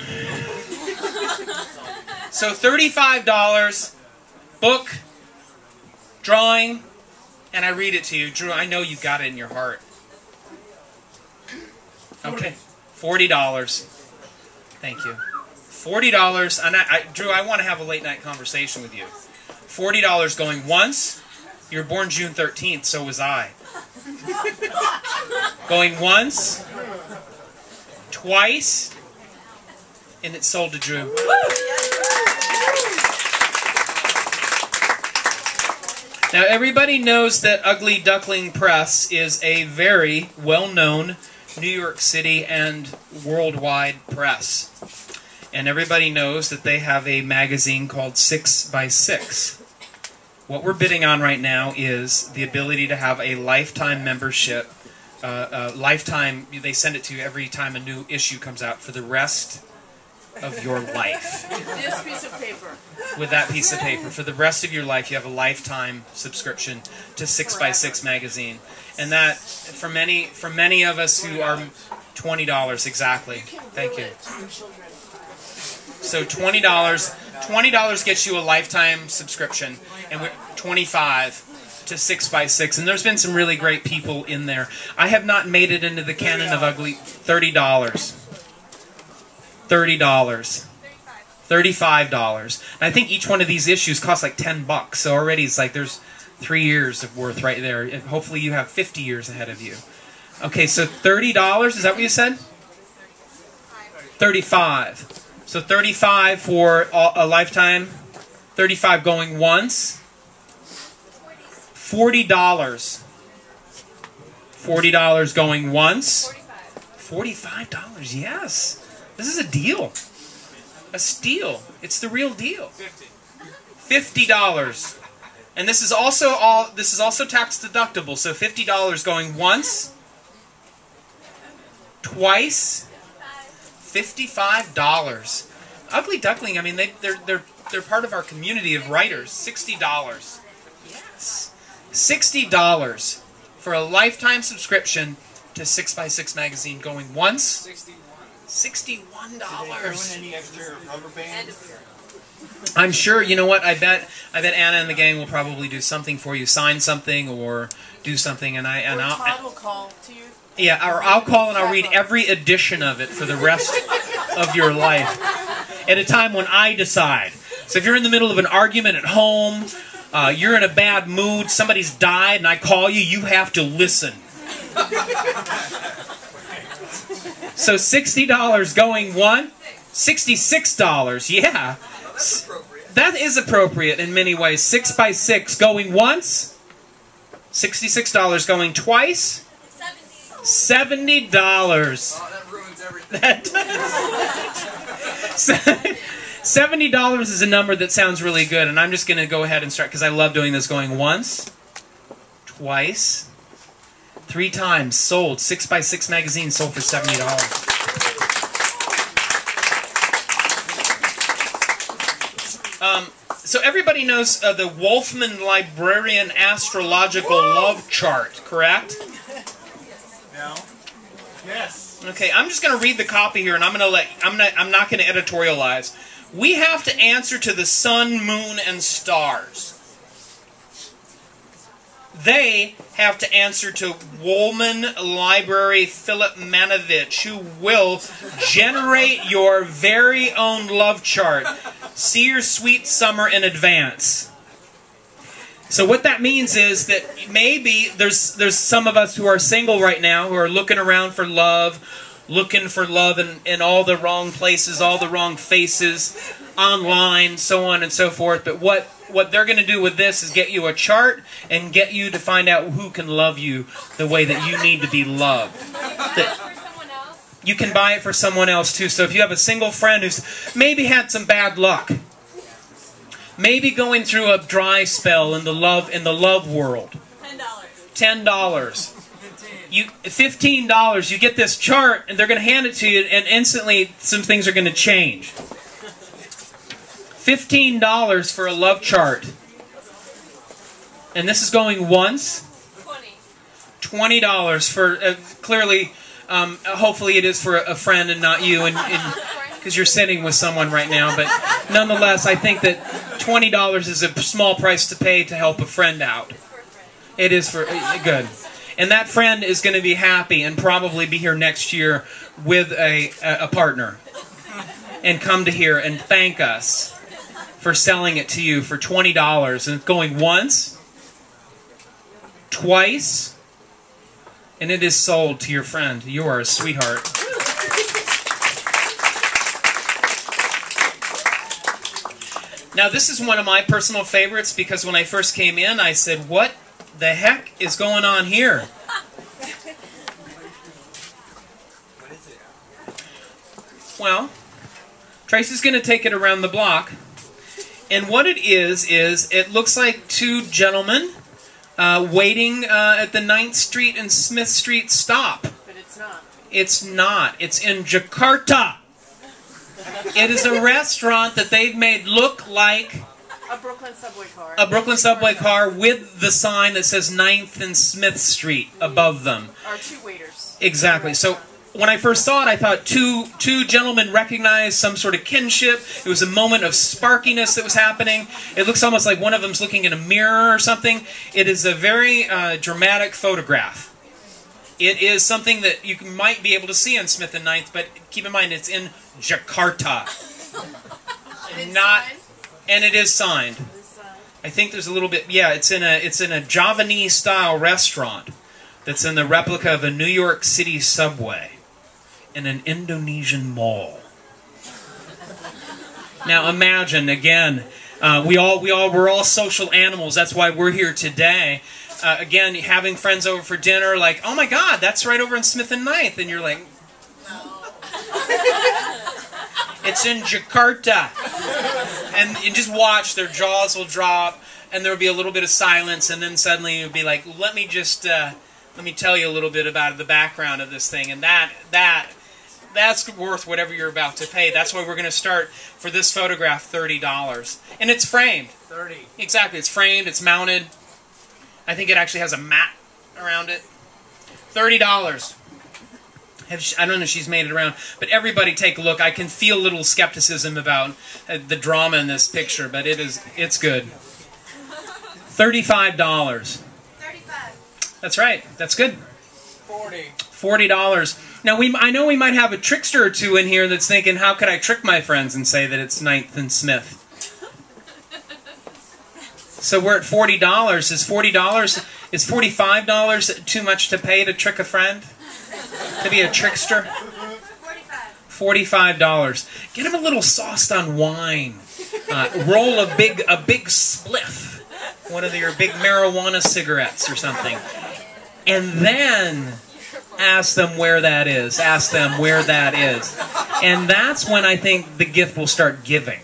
So $35, book, drawing, and I read it to you. Drew, I know you got it in your heart. Okay. $40. Thank you. $40, and Drew, I want to have a late night conversation with you. $40 going once. You were born June 13th, so was I. Going once, twice, and it's sold to Drew. Now, everybody knows that Ugly Duckling Press is a very well-known New York City and worldwide press. And everybody knows that they have a magazine called 6 by 6. What we're bidding on right now is the ability to have a lifetime membership. Lifetime, they send it to you every time a new issue comes out for the rest of your life. This piece of paper. With that piece of paper. For the rest of your life, you have a lifetime subscription to 6x6 magazine. And that, for many of us who are $20, exactly. Thank you. So $20 gets you a lifetime subscription, and we're $25 to 6x6. And there's been some really great people in there. I have not made it into the canon of ugly. $30. $30. $35. And I think each one of these issues costs like $10. So already it's like there's 3 years of worth right there. And hopefully you have 50 years ahead of you. Okay, so $30, is that what you said? 35. So 35 for a lifetime. 35 going once. $40. $40 going once. $45, yes. This is a deal. A steal. It's the real deal. $50. And this is also tax deductible. So $50 going once, twice, $55. Ugly Duckling, I mean they're part of our community of writers. $60. Yes. $60 for a lifetime subscription to 6x6 magazine going once. $61. Any extra rubber bands? I'm sure. You know what? I bet Anna and the gang will probably do something for you, sign something or do something, and Todd will call to you. Yeah, or I'll call and I'll read every edition of it for the rest of your life at a time when I decide. So if you're in the middle of an argument at home, you're in a bad mood, somebody's died, and I call you, you have to listen. So $60 going one, $66, yeah. That is appropriate in many ways. 6x6 going once, $66 going twice, $70. Oh, that ruins everything. That does. $70 is a number that sounds really good, and I'm just going to go ahead and start because I love doing this. Going once, twice, 3 times. Sold. 6x6 magazine sold for $70. So everybody knows the Wolfman Librarian Astrological Love Chart, correct? No. Yes. Okay, I'm just going to read the copy here, and I'm not going to editorialize. We have to answer to the sun, moon, and stars. They have to answer to Woolman Library Philip Manovich, who will generate your very own love chart. See your sweet summer in advance. So what that means is that maybe there's some of us who are single right now who are looking around for love, looking for love in all the wrong places, all the wrong faces, online, so on and so forth. But what they're going to do with this is get you a chart and get you to find out who can love you the way that you need to be loved. You can buy it for someone else too. So if you have a single friend who's maybe had some bad luck, maybe going through a dry spell in the love world, $10. $15. You get this chart, and they're going to hand it to you, and instantly some things are going to change. $15 for a love chart, and this is going once. $20 for clearly. Hopefully it is for a friend and not you, and because you're sitting with someone right now. But nonetheless, I think that $20 is a small price to pay to help a friend out. It is for good. And that friend is going to be happy and probably be here next year with a partner. And come to here and thank us for selling it to you for $20. And it's going once, twice, and it is sold to your friend. You are a sweetheart. Now this is one of my personal favorites because when I first came in, I said, what the heck is going on here? Well, Tracy's going to take it around the block. And what it is it looks like 2 gentlemen waiting at the 9th Street and Smith Street stop. But it's not. It's not. It's in Jakarta. It is a restaurant that they've made look like A Brooklyn subway car. a Brooklyn subway car with the sign that says 9th and Smith Street above them. Our two waiters. Exactly. So when I first saw it, I thought two gentlemen recognized some sort of kinship. It was a moment of sparkiness that was happening. It looks almost like one of them's looking in a mirror or something. It is a very dramatic photograph. It is something that you might be able to see on Smith and 9th, but keep in mind it's in Jakarta. And it is signed. I think there's a little bit. Yeah, it's in a Javanese style restaurant that's in the replica of a New York City subway in an Indonesian mall. Now imagine again, we're all social animals. That's why we're here today. Again, having friends over for dinner, like, oh my God, that's right over in Smith and 9th, and you're like, no. It's in Jakarta. And you just watch, their jaws will drop, and there will be a little bit of silence, and then suddenly you'll be like, let me tell you a little bit about the background of this thing, and that's worth whatever you're about to pay. That's why we're going to start for this photograph $30. And it's framed. 30. Exactly, it's framed, it's mounted. I think it actually has a mat around it. $30. I don't know if she's made it around, but everybody take a look. I can feel a little skepticism about the drama in this picture, but it's good. $35. 35. That's right. That's good. 40. $40. Now I know we might have a trickster or two in here that's thinking, how could I trick my friends and say that it's 9th and Smith? So we're at $40. Is $45 too much to pay to trick a friend? To be a trickster? 45. $45. Get him a little sauced on wine. Roll a big spliff. One of your big marijuana cigarettes or something. And then ask them where that is. Ask them where that is. And that's when I think the gift will start giving.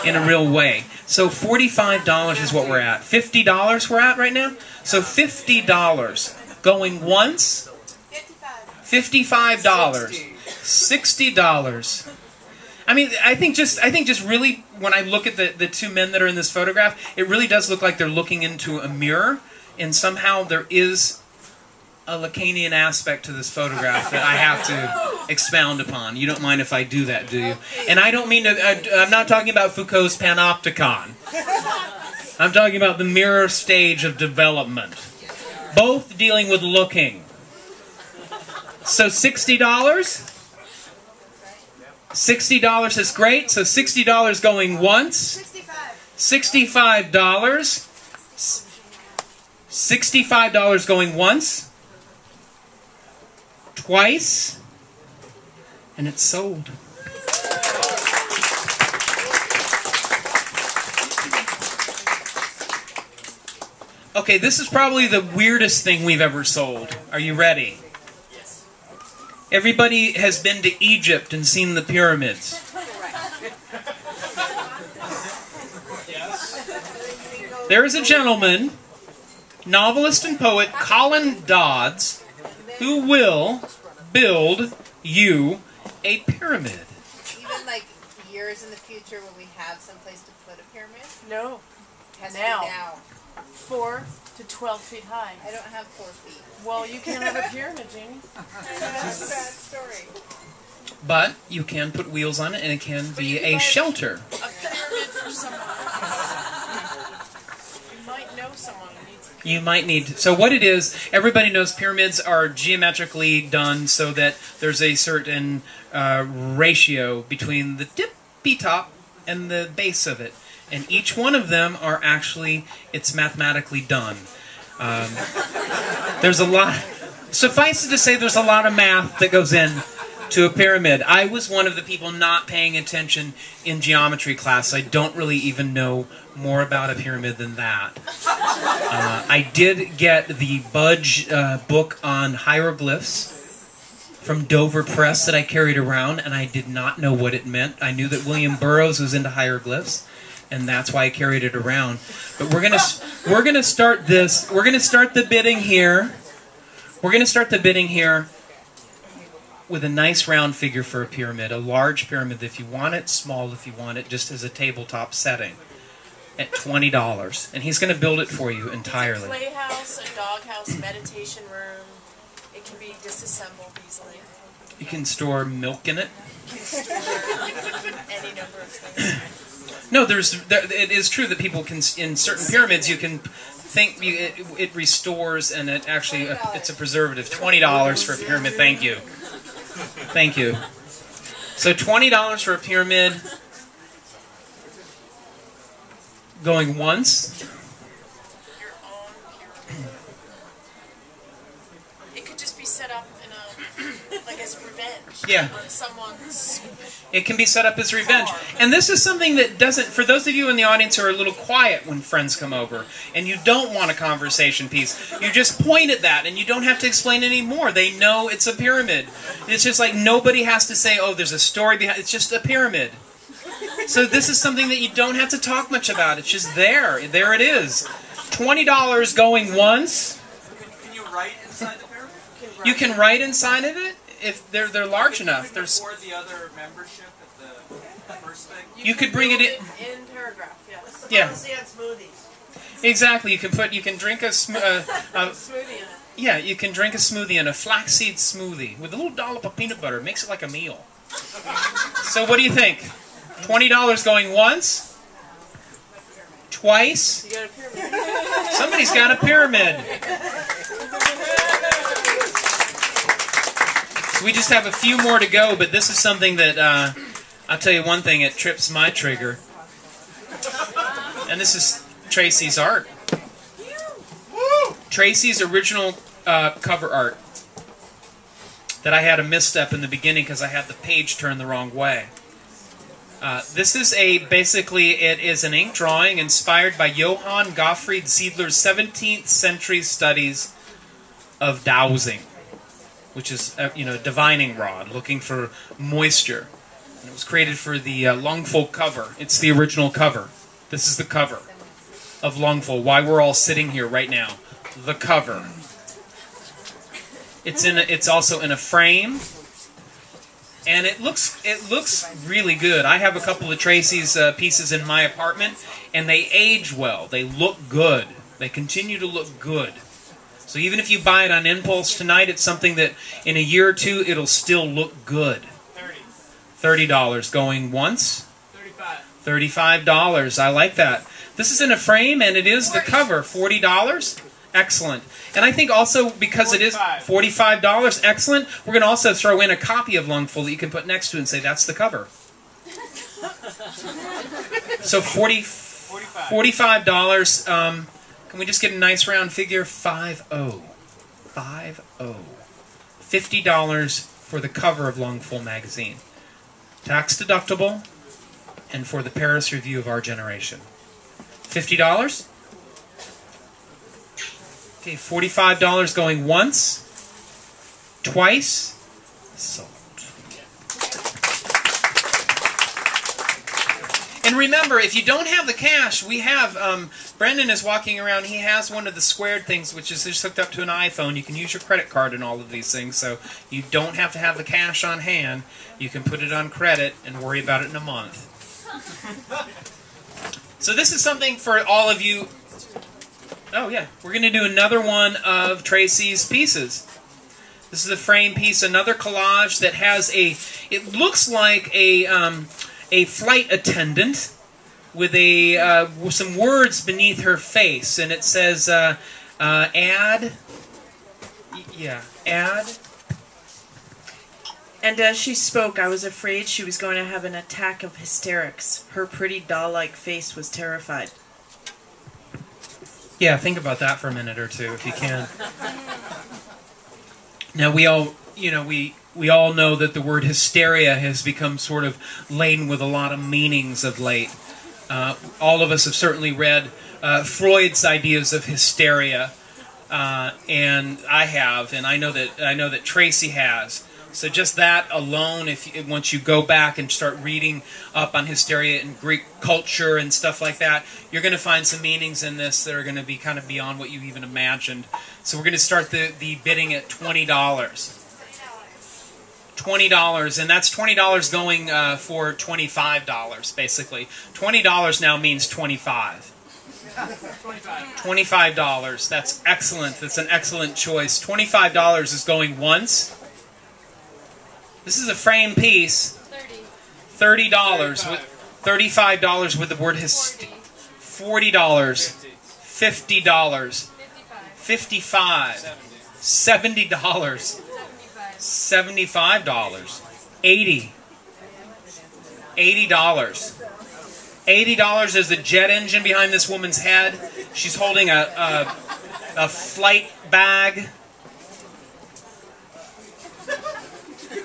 In a real way. So $45 is what we're at. $50 we're at right now? So $50. Going once? $55. $60. I mean, I think just really, when I look at the two men that are in this photograph, it really does look like they're looking into a mirror, and somehow there is a Lacanian aspect to this photograph that I have to expound upon. You don't mind if I do that, do you? And I don't mean to, I'm not talking about Foucault's panopticon. I'm talking about the mirror stage of development. Both dealing with looking. So $60? $60 is great. So $60 going once. $65. $65 going once. Twice. And it's sold. Okay, this is probably the weirdest thing we've ever sold. Are you ready? Everybody has been to Egypt and seen the pyramids. There is a gentleman, novelist and poet, Colin Dodds, who will build you a pyramid. Even like years in the future when we have someplace to put a pyramid? No. It has Now. to be now. 4 to 12 feet high. I don't have 4 feet. Well, you can't have a pyramid, Jamie. That's a bad story. But you can put wheels on it, and it can be a shelter. A pyramid for someone. You might know someone who needs a pyramid. You might need. So what it is, everybody knows pyramids are geometrically done so that there's a certain ratio between the tippy top and the base of it. And each one of them are actually, it's mathematically done. There's a lot, suffice it to say there's a lot of math that goes in to a pyramid. I was one of the people not paying attention in geometry class. I don't really even know more about a pyramid than that. I did get the Budge book on hieroglyphs from Dover Press that I carried around, and I did not know what it meant. I knew that William Burroughs was into hieroglyphs, and that's why I carried it around. But we're gonna start this. We're gonna start the bidding here. We're gonna start the bidding here with a nice round figure for a pyramid, a large pyramid if you want it, small if you want it, just as a tabletop setting, at $20. And he's going to build it for you entirely. It's a playhouse, a doghouse, meditation room. It can be disassembled easily. You can store milk in it. You can store any number of things. No, it is true that people can, in certain pyramids, you can think it restores, and it actually, it's a preservative. $20 for a pyramid, thank you. Thank you. So $20 for a pyramid, going once. Your own pyramid. It could just be set up in a, like as revenge. Yeah. On someone's. It can be set up as revenge. And this is something that doesn't, for those of you in the audience who are a little quiet when friends come over, and you don't want a conversation piece, you just point at that, and you don't have to explain any more. They know it's a pyramid. It's just like nobody has to say, oh, there's a story behind it. It's just a pyramid. So this is something that you don't have to talk much about. It's just there. There it is. $20 going once. Can you write inside the pyramid? You can write inside of it if they're large enough. There's Or the other membership at the first thing? you could bring it in. In paragraph, yes. Yeah. Policy on smoothies. Exactly. You can drink a Smoothie in it. yeah, you can drink a smoothie in a flaxseed smoothie with a little dollop of peanut butter. It makes it like a meal. So what do you think? $20 going once? Twice? You got a pyramid. Somebody's got a pyramid. So we just have a few more to go, but this is something that, I'll tell you one thing, it trips my trigger. And this is Tracy's art. Tracy's original cover art. That I had a misstep in the beginning because I had the page turned the wrong way. This is basically, it is an ink drawing inspired by Johann Gottfried Ziedler's 17th century studies of dowsing, which is, a divining rod, looking for moisture. And it was created for the Lungfull cover. It's the original cover. This is the cover of Lungfull. Why we're all sitting here right now. The cover. It's also in a frame. And it looks really good. I have a couple of Tracy's pieces in my apartment, and they age well. They look good. They continue to look good. So even if you buy it on impulse tonight, it's something that in a year or two, it'll still look good. $30 going once? $35. I like that. This is in a frame, and it is the cover. $40? Excellent. And I think also because it is $45, excellent, we're going to also throw in a copy of Lungfull that you can put next to it and say, that's the cover. So $45. Can we just get a nice round figure? 50. $50 for the cover of Lungfull magazine. Tax deductible, and for the Paris Review of Our Generation. $50? Okay, $45 going once, twice, sold. And remember, if you don't have the cash, we have, Brendan is walking around, he has one of the squared things, which is just hooked up to an iPhone. You can use your credit card and all of these things, so you don't have to have the cash on hand. You can put it on credit and worry about it in a month. So this is something for all of you. Oh yeah, we're going to do another one of Tracy's pieces. This is a frame piece, another collage that has it looks like a flight attendant with some words beneath her face, and it says ad. Yeah, ad. And as she spoke, I was afraid she was going to have an attack of hysterics. Her pretty doll-like face was terrified. Yeah, think about that for a minute or two, if you can. Now, we all know that the word hysteria has become sort of laden with a lot of meanings of late. All of us have certainly read Freud's ideas of hysteria, and I have, and I know that Tracy has. So just that alone, once you go back and start reading up on hysteria and Greek culture and stuff like that, you're going to find some meanings in this that are going to be kind of beyond what you even imagined. So we're going to start the bidding at $20. $20. $20, and that's $20 going for $25, basically. $20 now means 25. $25. That's excellent. That's an excellent choice. $25 is going once. This is a frame piece. $30. $35 with the word $40. $50. $55. $70. $75. $80. $80. $80 is the jet engine behind this woman's head. She's holding a flight bag.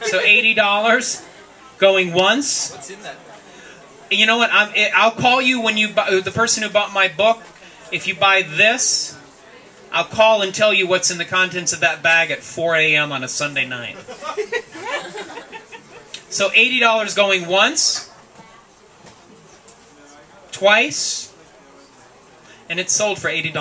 So $80 going once. What's in that? You know what? I'll call you when you buy, the person who bought my book. If you buy this, I'll call and tell you what's in the contents of that bag at 4 a.m. on a Sunday night. So $80 going once, twice, and it's sold for $80.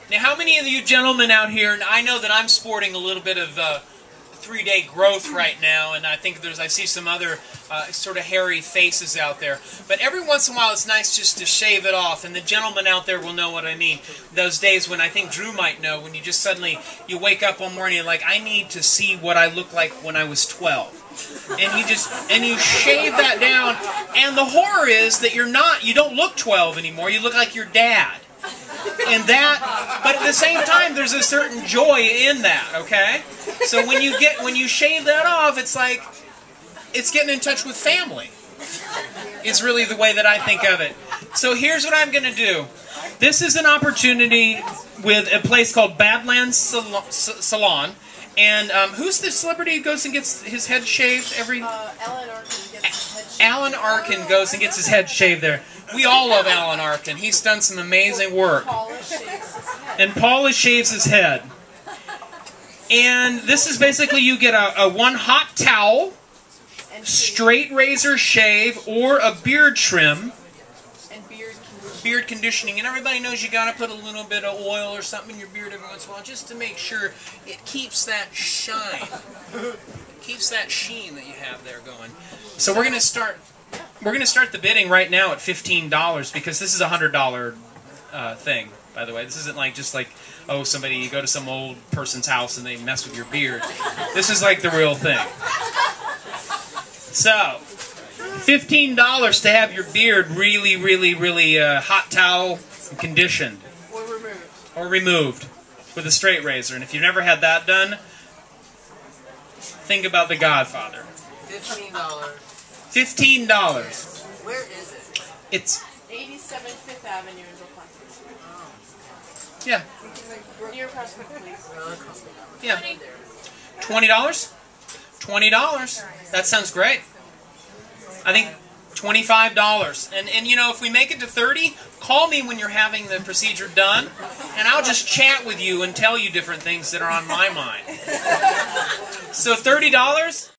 Now, how many of you gentlemen out here, and I know that I'm sporting a little bit of 3-day growth right now, and I think I see some other sort of hairy faces out there. But every once in a while, it's nice just to shave it off, and the gentlemen out there will know what I mean. Those days when I think Drew might know, when you just suddenly, you wake up one morning and like, I need to see what I looked like when I was 12. And you shave that down, and the horror is that you don't look 12 anymore, you look like your dad. And but at the same time, there's a certain joy in that, okay? So when you shave that off, it's like, it's getting in touch with family. It's really the way that I think of it. So here's what I'm going to do. This is an opportunity with a place called Badlands Salon. And who's the celebrity who goes and gets his head shaved every... Alan Arkin gets his head shaved. Alan Arkin goes and gets his head shaved there. We all love Alan Arkin. He's done some amazing work. And Paula shaves his head. And this is basically, you get a one hot towel, straight razor shave, or a beard trim. And beard conditioning. And everybody knows you got to put a little bit of oil or something in your beard every once in a while, just to make sure it keeps that shine. It keeps that sheen that you have there going. So we're going to start the bidding right now at $15, because this is a $100 thing, by the way. This isn't like just like, oh, you go to some old person's house and they mess with your beard. This is like the real thing. So, $15 to have your beard really, really, really hot towel conditioned. Or removed with a straight razor. And if you've never had that done, think about The Godfather. $15. $15. Where is it? It's 87 Fifth Avenue in Brooklyn. Yeah. Near Prospect Place. Yeah. $20? $20. That sounds great. I think $25. And you know, if we make it to 30, call me when you're having the procedure done, and I'll just chat with you and tell you different things that are on my mind. So $30?